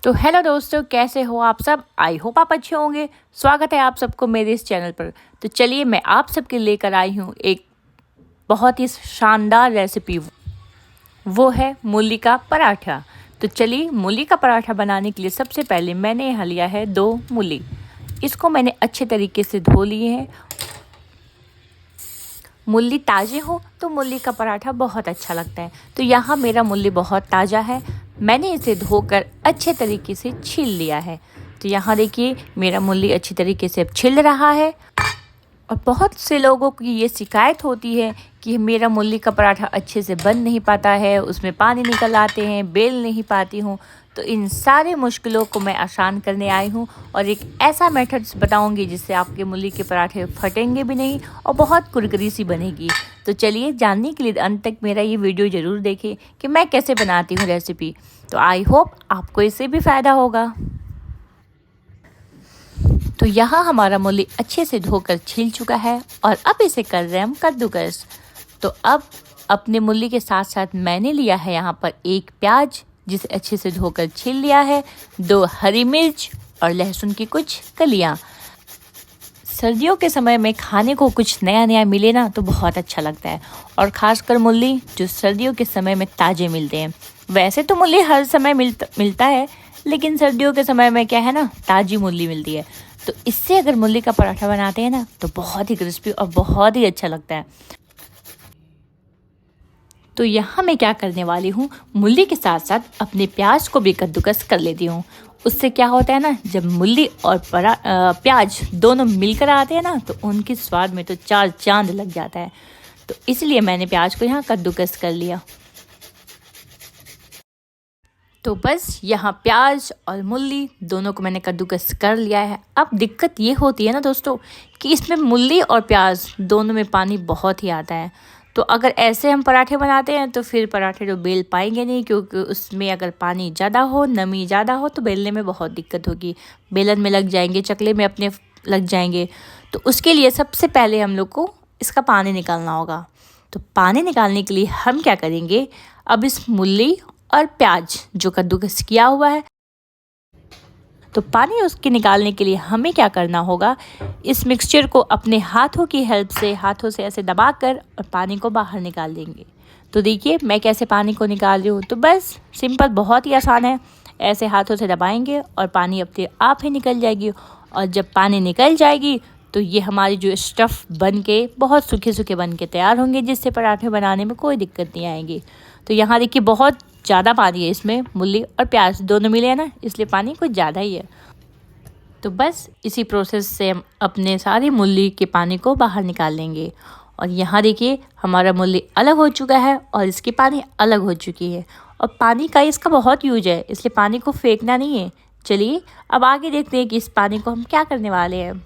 तो हेलो दोस्तों, कैसे हो आप सब। आई होप आप अच्छे होंगे। स्वागत है आप सबको मेरे इस चैनल पर। तो चलिए मैं आप सबके लेकर आई हूँ एक बहुत ही शानदार रेसिपी। वो है मूली का पराठा। तो चलिए मूली का पराठा बनाने के लिए सबसे पहले मैंने यहाँ लिया है 2 मूली। इसको मैंने अच्छे तरीके से धो लिए हैं। मूली ताज़े हो तो मूली का पराठा बहुत अच्छा लगता है। तो यहाँ मेरा मूली बहुत ताज़ा है, मैंने इसे धोकर अच्छे तरीके से छील लिया है। तो यहाँ देखिए मेरा मूली अच्छी तरीके से अब छिल रहा है। और बहुत से लोगों की ये शिकायत होती है कि मेरा मूली का पराठा अच्छे से बन नहीं पाता है, उसमें पानी निकल आते हैं, बेल नहीं पाती हूँ। तो इन सारे मुश्किलों को मैं आसान करने आई हूँ और एक ऐसा मेथड्स बताऊँगी जिससे आपके मूली के पराठे फटेंगे भी नहीं और बहुत कुरकुरी सी बनेगी। तो चलिए जानने के लिए अंत तक मेरा ये वीडियो ज़रूर देखें कि मैं कैसे बनाती हूँ रेसिपी। तो आई होप आपको इससे भी फ़ायदा होगा। तो यहाँ हमारा मूली अच्छे से धोकर छील चुका है और अब इसे कर रहे हैं हम कद्दूकस। तो अब अपने मूली के साथ साथ मैंने लिया है यहाँ पर 1 प्याज जिसे अच्छे से धोकर छील लिया है, 2 हरी मिर्च और लहसुन की कुछ कलियाँ। सर्दियों के समय में खाने को कुछ नया नया मिले ना तो बहुत अच्छा लगता है, और ख़ासकर मूली जो सर्दियों के समय में ताज़े मिलते हैं। वैसे तो मूली हर समय मिलता है, लेकिन सर्दियों के समय में क्या है ना, ताज़ी मूली मिलती है। तो इससे अगर मूली का पराठा बनाते हैं ना तो बहुत ही क्रिस्पी और बहुत ही अच्छा लगता है। तो यहाँ मैं क्या करने वाली हूँ, मूली के साथ साथ अपने प्याज को भी कद्दूकस कर लेती हूँ। उससे क्या होता है ना, जब मूली और प्याज दोनों मिलकर आते हैं ना तो उनके स्वाद में तो 4 चांद लग जाता है। तो इसलिए मैंने प्याज को यहाँ कद्दूकस कर लिया। तो बस यहाँ प्याज और मूली दोनों को मैंने कद्दूकस कर लिया है। अब दिक्कत ये होती है ना दोस्तों कि इसमें मूली और प्याज दोनों में पानी बहुत ही आता है। तो अगर ऐसे हम पराठे बनाते हैं तो फिर पराठे तो बेल पाएंगे नहीं, क्योंकि उसमें अगर पानी ज़्यादा हो, नमी ज़्यादा हो तो बेलने में बहुत दिक्कत होगी। बेलन में लग जाएंगे, चकले में अपने लग जाएंगे। तो उसके लिए सबसे पहले हम लोग को इसका पानी निकालना होगा। तो पानी निकालने के लिए हम क्या करेंगे, अब इस मूली और प्याज जो कद्दूकस किया हुआ है, तो पानी उसके निकालने के लिए हमें क्या करना होगा, इस मिक्सचर को अपने हाथों की हेल्प से, हाथों से ऐसे दबाकर और पानी को बाहर निकाल देंगे। तो देखिए मैं कैसे पानी को निकाल रही हूँ। तो बस सिंपल, बहुत ही आसान है। ऐसे हाथों से दबाएंगे और पानी अपने आप ही निकल जाएगी। और जब पानी निकल जाएगी तो ये हमारी जो स्टफ़ बन के बहुत सूखे सूखे बन के तैयार होंगे, जिससे पराठे बनाने में कोई दिक्कत नहीं आएगी। तो यहाँ देखिए बहुत ज़्यादा पानी है इसमें, मूली और प्याज दोनों मिले हैं ना, इसलिए पानी कुछ ज़्यादा ही है। तो बस इसी प्रोसेस से हम अपने सारी मूली के पानी को बाहर निकाल लेंगे। और यहाँ देखिए हमारा मूली अलग हो चुका है और इसकी पानी अलग हो चुकी है। और पानी का इसका बहुत यूज है, इसलिए पानी को फेंकना नहीं है। चलिए अब आगे देखते हैं कि इस पानी को हम क्या करने वाले हैं।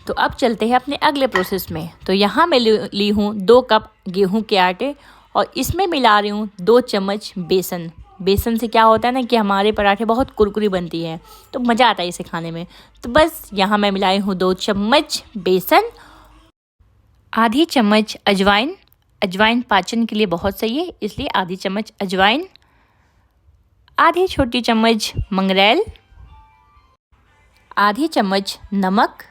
तो अब चलते हैं अपने अगले प्रोसेस में। तो यहाँ मैं ली हूँ 2 कप गेहूं के आटे और इसमें मिला रही हूँ 2 चम्मच बेसन। बेसन से क्या होता है ना कि हमारे पराठे बहुत कुरकुरी बनती है, तो मज़ा आता है इसे खाने में। तो बस यहाँ मैं मिलाई हूँ 2 चम्मच बेसन, आधी चम्मच अजवाइन। अजवाइन पाचन के लिए बहुत सही है, इसलिए आधी चम्मच अजवाइन, आधी छोटी चम्मच मंगरेल, आधी चम्मच नमक,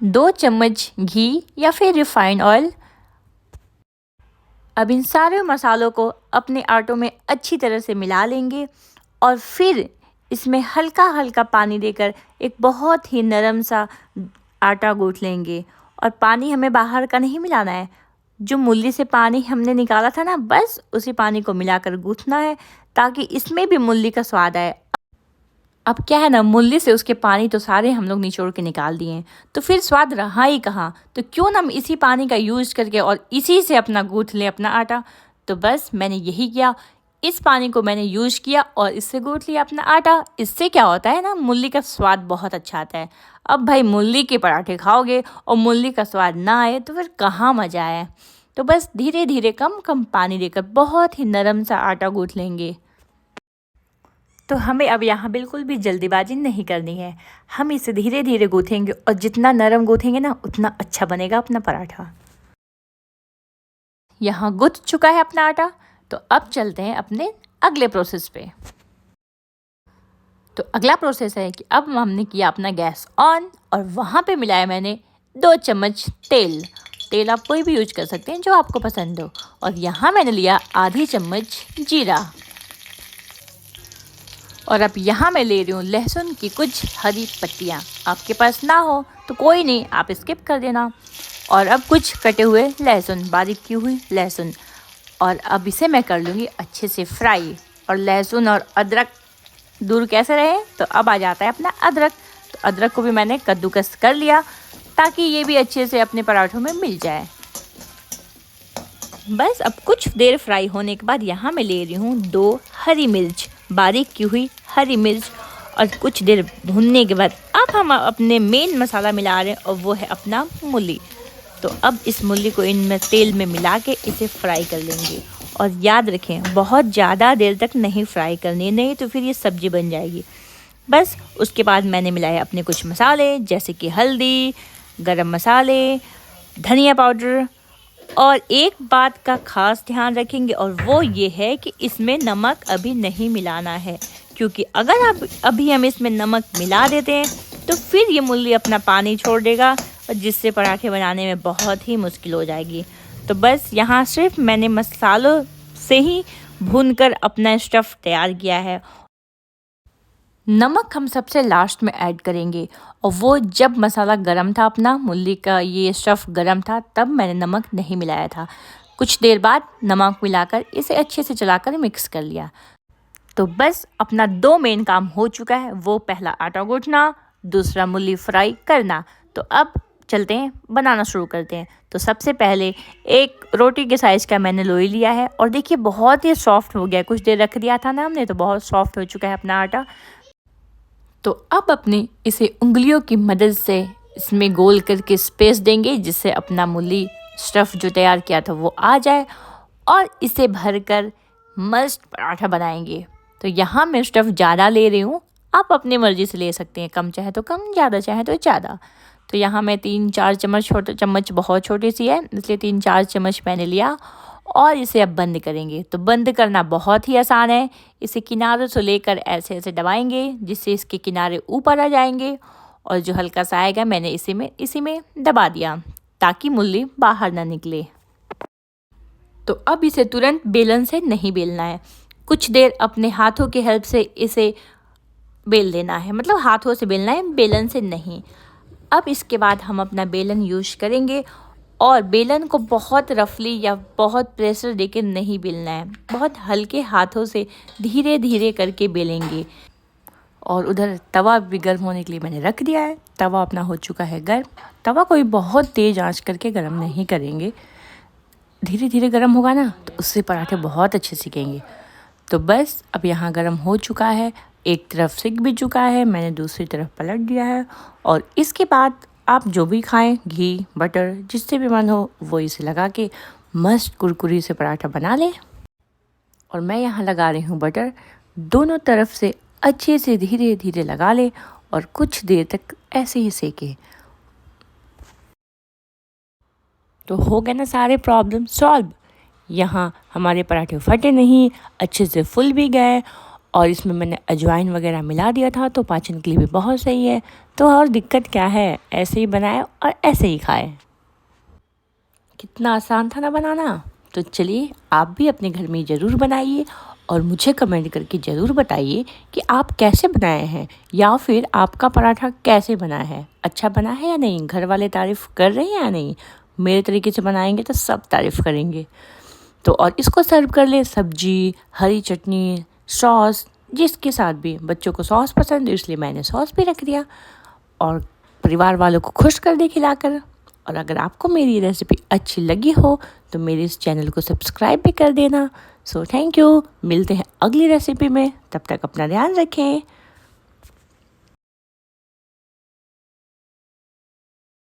2 चम्मच घी या फिर रिफाइंड ऑयल। अब इन सारे मसालों को अपने आटों में अच्छी तरह से मिला लेंगे और फिर इसमें हल्का हल्का पानी देकर एक बहुत ही नरम सा आटा गूँथ लेंगे। और पानी हमें बाहर का नहीं मिलाना है, जो मूली से पानी हमने निकाला था ना, बस उसी पानी को मिलाकर गूँथना है, ताकि इसमें भी मूली का स्वाद आए। अब क्या है ना, मूली से उसके पानी तो सारे हम लोग निचोड़ के निकाल दिए हैं, तो फिर स्वाद रहा ही कहाँ। तो क्यों ना हम इसी पानी का यूज़ करके और इसी से अपना गूँथ लें अपना आटा। तो बस मैंने यही किया, इस पानी को मैंने यूज़ किया और इससे गूँथ लिया अपना आटा। इससे क्या होता है ना, मूली का स्वाद बहुत अच्छा आता है। अब भाई मूली के पराठे खाओगे और मूली का स्वाद ना आए तो फिर कहाँ मज़ा आए। तो बस धीरे धीरे कम कम पानी देकर बहुत ही नरम सा आटा गूँथ लेंगे। तो हमें अब यहाँ बिल्कुल भी जल्दीबाजी नहीं करनी है, हम इसे धीरे धीरे गूँथेंगे और जितना नरम गूँथेंगे ना उतना अच्छा बनेगा अपना पराठा। यहाँ गुथ चुका है अपना आटा, तो अब चलते हैं अपने अगले प्रोसेस पे। तो अगला प्रोसेस है कि अब हमने किया अपना गैस ऑन और वहाँ पे मिलाया मैंने 2 चम्मच तेल। तेल आप कोई भी यूज कर सकते हैं जो आपको पसंद हो। और यहाँ मैंने लिया आधी चम्मच जीरा। और अब यहाँ मैं ले रही हूँ लहसुन की कुछ हरी पत्तियाँ। आपके पास ना हो तो कोई नहीं, आप स्किप कर देना। और अब कुछ कटे हुए लहसुन, बारीक की हुई लहसुन। और अब इसे मैं कर लूँगी अच्छे से फ्राई। और लहसुन और अदरक दूर कैसे रहे, तो अब आ जाता है अपना अदरक। तो अदरक को भी मैंने कद्दूकस कर लिया ताकि ये भी अच्छे से अपने पराठों में मिल जाए। बस अब कुछ देर फ्राई होने के बाद यहाँ मैं ले रही हूँ 2 हरी मिर्च, बारीक की हुई हरी मिर्च। और कुछ देर भुनने के बाद अब हम अपने मेन मसाला मिला रहे हैं और वो है अपना मूली। तो अब इस मूली को इनमें तेल में मिला के इसे फ्राई कर लेंगे। और याद रखें, बहुत ज़्यादा देर तक नहीं फ्राई करनी, नहीं तो फिर ये सब्ज़ी बन जाएगी। बस उसके बाद मैंने मिलाया अपने कुछ मसाले जैसे कि हल्दी, गरम मसाले, धनिया पाउडर। और एक बात का ख़ास ध्यान रखेंगे और वो ये है कि इसमें नमक अभी नहीं मिलाना है, क्योंकि अगर आप अभी हम इसमें नमक मिला देते हैं तो फिर ये मूली अपना पानी छोड़ देगा और जिससे पराठे बनाने में बहुत ही मुश्किल हो जाएगी। तो बस यहाँ सिर्फ मैंने मसालों से ही भूनकर अपना स्टफ़ तैयार किया है। नमक हम सबसे लास्ट में ऐड करेंगे और वो जब मसाला गरम था, अपना मूली का ये स्टफ़ गरम था, तब मैंने नमक नहीं मिलाया था। कुछ देर बाद नमक मिलाकर इसे अच्छे से चलाकर मिक्स कर लिया। तो बस अपना 2 मेन काम हो चुका है, वो पहला आटा गूँथना, दूसरा मूली फ्राई करना। तो अब चलते हैं बनाना शुरू करते हैं। तो सबसे पहले एक रोटी के साइज़ का मैंने लोई लिया है और देखिए बहुत ही सॉफ्ट हो गया। कुछ देर रख दिया था ना हमने, तो बहुत सॉफ्ट हो चुका है अपना आटा। तो अब अपनी इसे उंगलियों की मदद से इसमें गोल करके स्पेस देंगे जिससे अपना मूली स्टफ़ जो तैयार किया था वो आ जाए और इसे भरकर मस्त पराठा बनाएंगे। तो यहाँ मैं स्टफ़ ज़्यादा ले रही हूँ, आप अपनी मर्ज़ी से ले सकते हैं, कम चाहे तो कम, ज़्यादा चाहे तो ज़्यादा। तो यहाँ मैं 3-4 चम्मच, छोटा चम्मच बहुत छोटी सी है इसलिए 3-4 चम्मच मैंने लिया। और इसे अब बंद करेंगे। तो बंद करना बहुत ही आसान है, इसे किनारों से लेकर ऐसे ऐसे दबाएंगे जिससे इसके किनारे ऊपर आ जाएंगे और जो हल्का सा आएगा मैंने इसी में दबा दिया ताकि मूली बाहर ना निकले। तो अब इसे तुरंत बेलन से नहीं बेलना है, कुछ देर अपने हाथों की हेल्प से इसे बेल देना है, मतलब हाथों से बेलना है, बेलन से नहीं। अब इसके बाद हम अपना बेलन यूज़ करेंगे और बेलन को बहुत रफली या बहुत प्रेशर देकर नहीं बेलना है, बहुत हल्के हाथों से धीरे धीरे करके बेलेंगे। और उधर तवा भी गर्म होने के लिए मैंने रख दिया है। तवा अपना हो चुका है गर्म। तवा कोई बहुत तेज़ आंच करके गर्म नहीं करेंगे, धीरे धीरे गर्म होगा ना तो उससे पराठे बहुत अच्छे सीखेंगे। तो बस अब यहाँ गर्म हो चुका है, एक तरफ सिक भी चुका है, मैंने दूसरी तरफ पलट दिया है। और इसके बाद आप जो भी खाएं, घी बटर जिससे भी मन हो वो इसे लगा के मस्त कुरकुरी से पराठा बना लें। और मैं यहाँ लगा रही हूँ बटर, दोनों तरफ से अच्छे से धीरे धीरे लगा लें और कुछ देर तक ऐसे ही सेकें। तो हो गए ना सारे प्रॉब्लम सॉल्व। यहाँ हमारे पराठे फटे नहीं, अच्छे से फूल भी गए और इसमें मैंने अजवाइन वगैरह मिला दिया था तो पाचन के लिए भी बहुत सही है। तो और दिक्कत क्या है, ऐसे ही बनाए और ऐसे ही खाए। कितना आसान था ना बनाना। तो चलिए आप भी अपने घर में ज़रूर बनाइए और मुझे कमेंट करके ज़रूर बताइए कि आप कैसे बनाए हैं या फिर आपका पराठा कैसे बना है, अच्छा बना है या नहीं, घर वाले तारीफ़ कर रहे हैं या नहीं। मेरे तरीके से बनाएंगे तो सब तारीफ़ करेंगे। तो और इसको सर्व कर ले सब्जी, हरी चटनी, सॉस, जिसके साथ भी। बच्चों को सॉस पसंद है इसलिए मैंने सॉस भी रख दिया और परिवार वालों को खुश कर दे खिलाकर। और अगर आपको मेरी रेसिपी अच्छी लगी हो तो मेरे इस चैनल को सब्सक्राइब भी कर देना। सो थैंक यू, मिलते हैं अगली रेसिपी में, तब तक अपना ध्यान रखें।